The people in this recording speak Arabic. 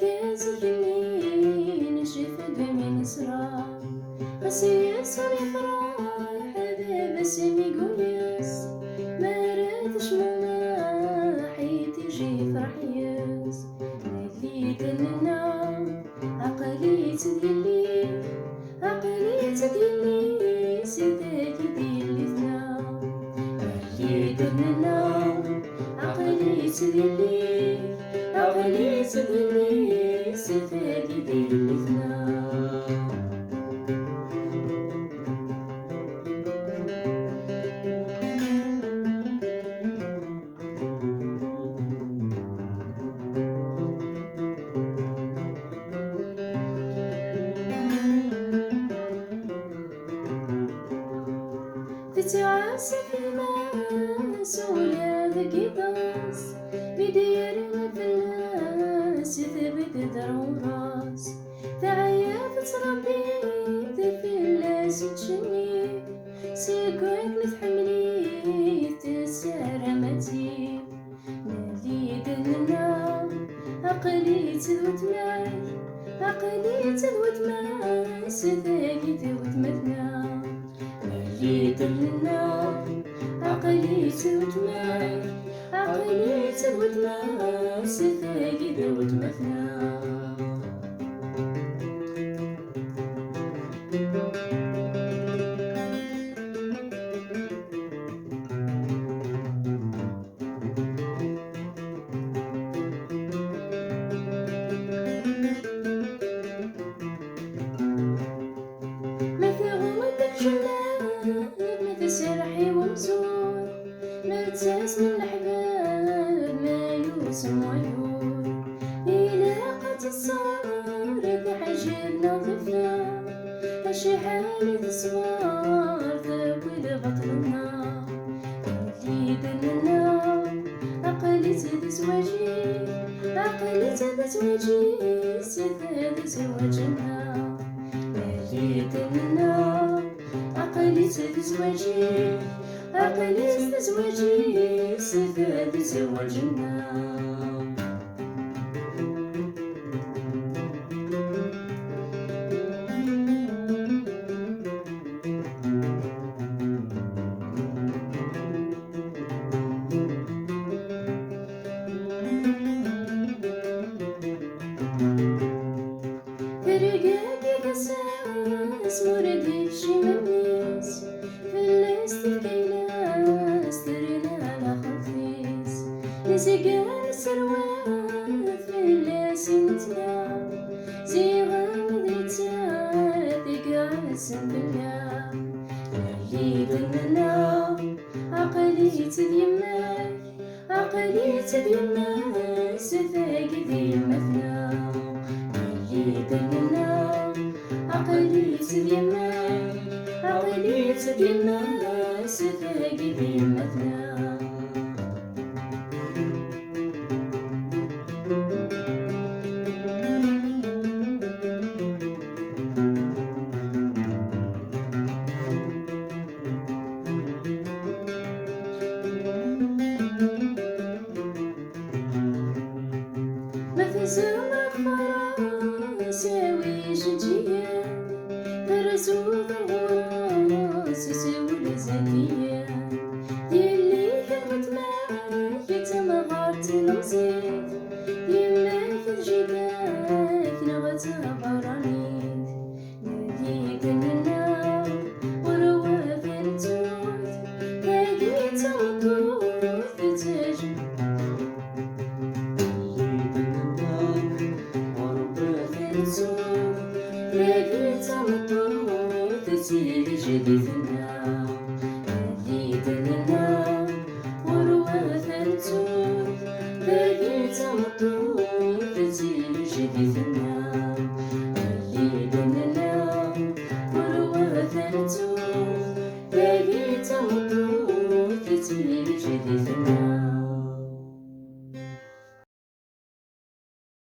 كازكني نشف دمي نسرى قاسي يسر يفرح بابا سامي قوليس ما رادش ماما حيت يجي فرح ياس اللي دلنا عقليت ديالي عقليت ديالي سيداكي ديالي ثنا اللي دلنا عقليت ديالي عقليت ديالي سيداكي ديالي ثنا تتعاسف الماس ولاد قيطاس بديرنا في الناس ثبت دروراس تعيا تربيت في الناس تشني سيكوك نتحملي تسارى متي نالي دلنا عقلي تذوت ماي عقلي تذوت ماي سذاكي تذوت مثنا اللي دلنا عقلي تذوت ماي عقلي تذوت ماي سذاكي تذوت مثنا سرحي ومزور مرتاس من الأحباب ما يوسم عيون إلى قد الصار تعجبنا ضفنا أشي حالي تصوار ذوي بطلنا اللي دلنا عقلي تزواجي عقلي تزواجي سيدة زواجنا اللي دلنا عقلي تزواجي عقلي تزواجي سيدة زواجنا رقاقي قساس موردي شماميس فلاس تفكيلاس ترينا على خفيس نسيقان السروات فلاس نتلا زيغان دريتات قاس بلا اللي دلنا عقلي تديماي عقلي تديماي سفاقي ديمتنا اللي دلنا عقلي تديماي عقلي تديماي سفاقي ديمتنا ما في زمرك فراساوي جنجية ترزوق الغراس يسوي زكية يلي كلمة ماك تمغات المزيد يماك الجباك نغتها برانيت يلي دلنا غروا فنتوت تاقي تمطوت تتاجم لقيت مطروط تسير جديدنا اللي دلنا وروى ثلثوت لقيت مطروط تسير جديدنا